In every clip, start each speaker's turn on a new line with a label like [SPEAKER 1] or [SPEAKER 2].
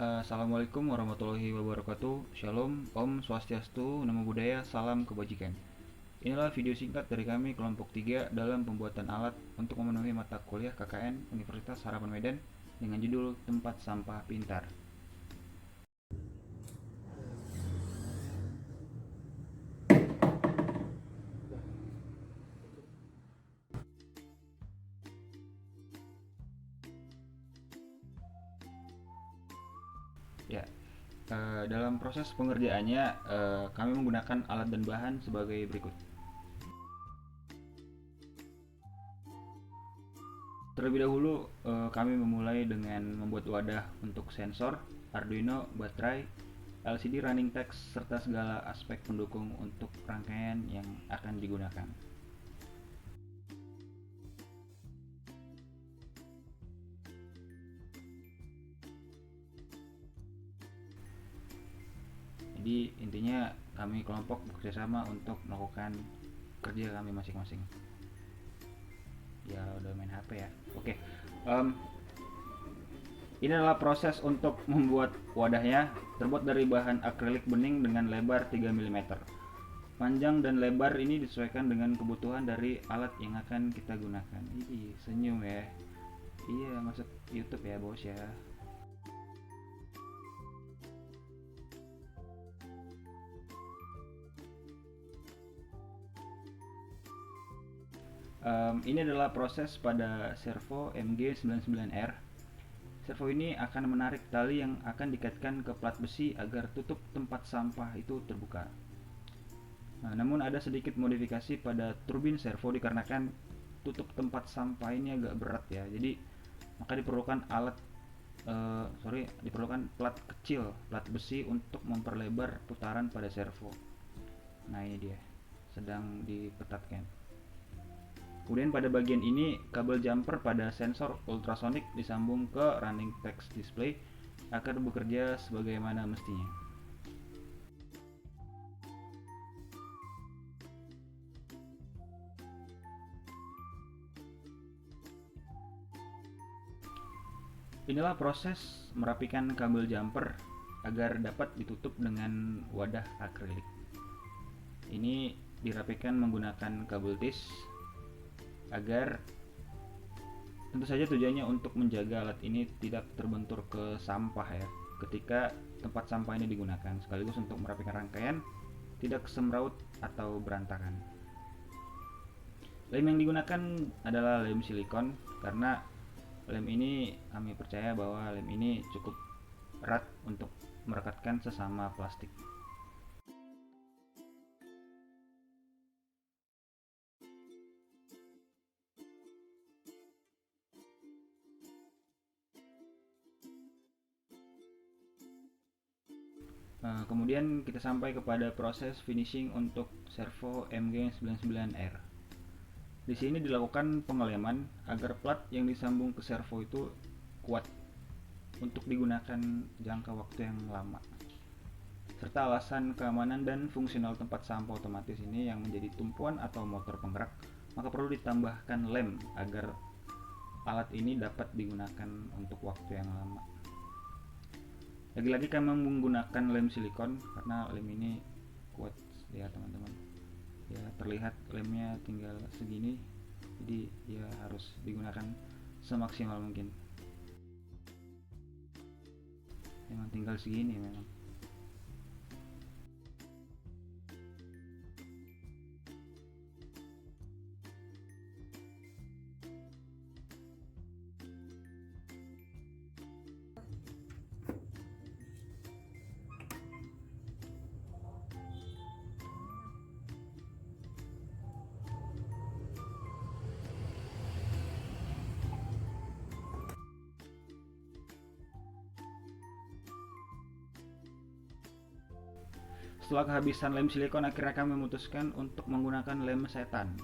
[SPEAKER 1] Assalamualaikum warahmatullahi wabarakatuh. Shalom, Om Swastiastu, Namo Buddhaya, salam kebajikan. Inilah video singkat dari kami kelompok 3 dalam pembuatan alat untuk memenuhi mata kuliah KKN Universitas Harapan Medan dengan judul Tempat Sampah Pintar. Ya, dalam proses pengerjaannya kami menggunakan alat dan bahan sebagai berikut. Terlebih dahulu kami memulai dengan membuat wadah untuk sensor, Arduino, baterai, LCD running text, serta segala aspek pendukung untuk rangkaian yang akan digunakan. Jadi intinya kami kelompok bekerjasama untuk melakukan kerja kami masing-masing. Ya udah main HP ya. Oke. Ini adalah proses untuk membuat wadahnya, terbuat dari bahan akrilik bening dengan lebar 3 mm. Panjang dan lebar ini disesuaikan dengan kebutuhan dari alat yang akan kita gunakan. Ih, senyum ya. Iya, masuk YouTube ya, bos ya. Ini adalah proses pada servo MG99R. Servo ini akan menarik tali yang akan dikaitkan ke plat besi agar tutup tempat sampah itu terbuka. Nah, namun ada sedikit modifikasi pada turbin servo dikarenakan tutup tempat sampah ini agak berat ya. Jadi maka diperlukan diperlukan plat kecil, plat besi untuk memperlebar putaran pada servo. Nah, ini dia sedang diketatkan. Kemudian pada bagian ini kabel jumper pada sensor ultrasonic disambung ke running text display agar bekerja sebagaimana mestinya. Inilah proses merapikan kabel jumper agar dapat ditutup dengan wadah akrilik. Ini dirapikan menggunakan kabel tis agar tentu saja tujuannya untuk menjaga alat ini tidak terbentur ke sampah ya ketika tempat sampah ini digunakan, sekaligus untuk merapikan rangkaian tidak semraut atau berantakan. Lem yang digunakan adalah lem silikon karena lem ini kami percaya bahwa lem ini cukup erat untuk merekatkan sesama plastik. Kemudian kita sampai kepada proses finishing untuk servo MG99R. Di sini dilakukan pengeleman agar plat yang disambung ke servo itu kuat untuk digunakan jangka waktu yang lama. Serta alasan keamanan dan fungsional tempat sampah otomatis ini yang menjadi tumpuan atau motor penggerak, maka perlu ditambahkan lem agar alat ini dapat digunakan untuk waktu yang lama. Lagi-lagi kami menggunakan lem silikon karena lem ini kuat ya teman-teman. Ya terlihat lemnya tinggal segini, jadi ya harus digunakan semaksimal mungkin. Memang tinggal segini memang. Setelah kehabisan lem silikon, akhirnya kami memutuskan untuk menggunakan lem setan.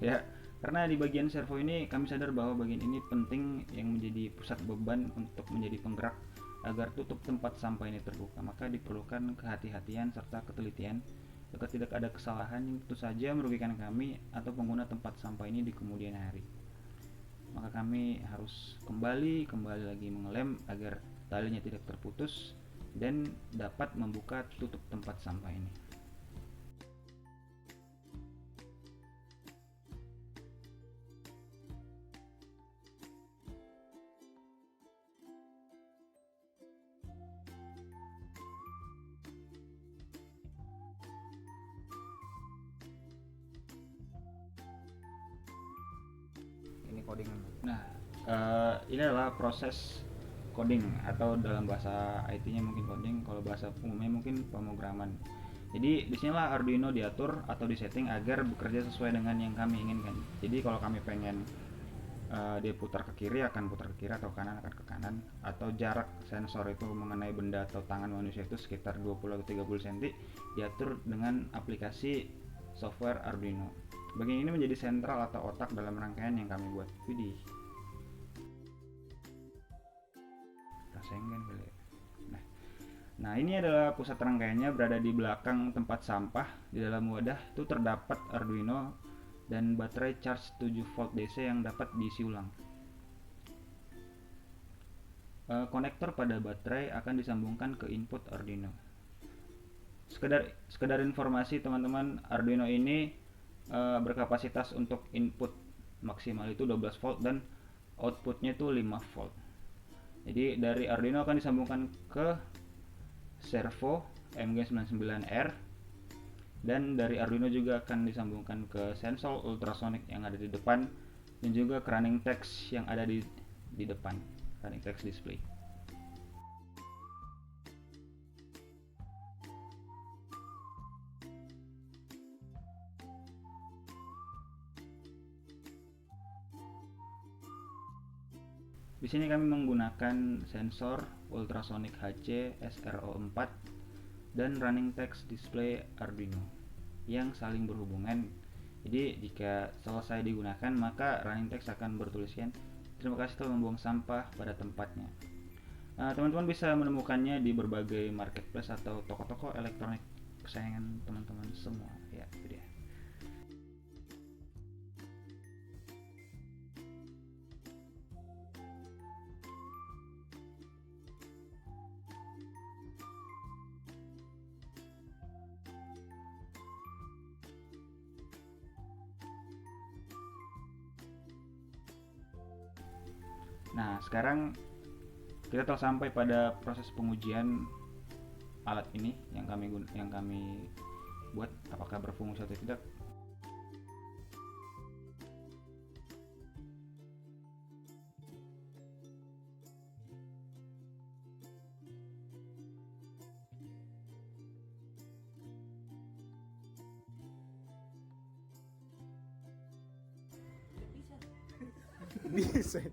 [SPEAKER 1] Ya, karena di bagian servo ini kami sadar bahwa bagian ini penting yang menjadi pusat beban untuk menjadi penggerak agar tutup tempat sampah ini terbuka. Maka diperlukan kehati-hatian serta ketelitian agar tidak ada kesalahan yang tentu saja merugikan kami atau pengguna tempat sampah ini di kemudian hari. Maka kami harus kembali lagi mengelem agar talinya tidak terputus, dan dapat membuka tutup tempat sampah ini.
[SPEAKER 2] Ini coding.
[SPEAKER 1] Nah, ini adalah proses coding, atau dalam bahasa IT-nya mungkin coding, kalau bahasa umumnya mungkin pemrograman. Jadi disinilah Arduino diatur atau disetting agar bekerja sesuai dengan yang kami inginkan. Jadi kalau kami pengen dia putar ke kiri, akan putar ke kiri, atau kanan akan ke kanan, atau jarak sensor itu mengenai benda atau tangan manusia itu sekitar 20 atau 30 cm, diatur dengan aplikasi software Arduino. Bagian ini menjadi sentral atau otak dalam rangkaian yang kami buat. Widih, rasengan kali ya. Nah, ini adalah pusat rangkaiannya, berada di belakang tempat sampah. Di dalam wadah itu terdapat Arduino dan baterai charge 7 volt DC yang dapat diisi ulang. Konektor pada baterai akan disambungkan ke input Arduino. Sekedar informasi teman-teman, Arduino ini berkapasitas untuk input maksimal itu 12 volt dan outputnya itu 5 volt. Jadi dari Arduino akan disambungkan ke servo MG99R, dan dari Arduino juga akan disambungkan ke sensor ultrasonic yang ada di depan, dan juga ke running text yang ada di depan, running text display. Di sini kami menggunakan sensor ultrasonic HC SRO4 dan running text display Arduino yang saling berhubungan. Jadi jika selesai digunakan, maka running text akan bertuliskan terima kasih telah membuang sampah pada tempatnya. Teman-teman bisa menemukannya di berbagai marketplace atau toko-toko elektronik kesayangan teman-teman semua. Ya, itu dia. Nah, sekarang kita telah sampai pada proses pengujian alat ini yang kami buat, apakah berfungsi atau tidak.
[SPEAKER 2] Bisa.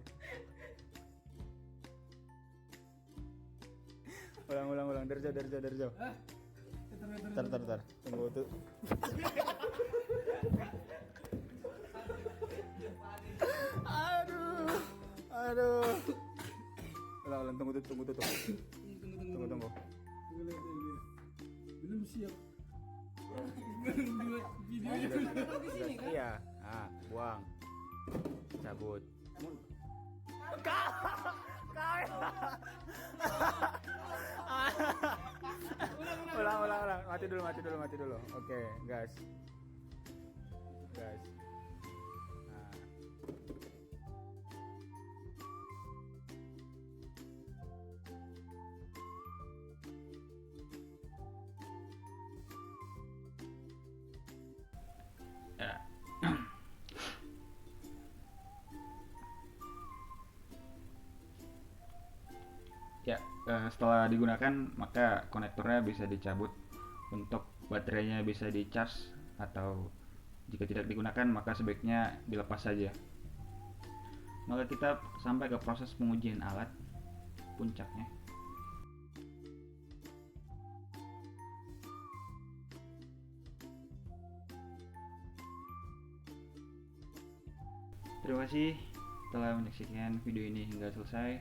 [SPEAKER 2] Ulang dari jauh. Tar. Tunggu tuh. Aduh. Ulang, tunggu. Tunggu.
[SPEAKER 3] Belum siap.
[SPEAKER 2] Iya. Buang. Cabut. Ulang. Mati dulu. Oke, guys. Nah.
[SPEAKER 1] Ya. Ya, setelah digunakan maka konektornya bisa dicabut untuk baterainya bisa di charge, atau jika tidak digunakan maka sebaiknya dilepas saja. Maka kita sampai ke proses pengujian alat, puncaknya. Terima kasih telah menyaksikan video ini hingga selesai.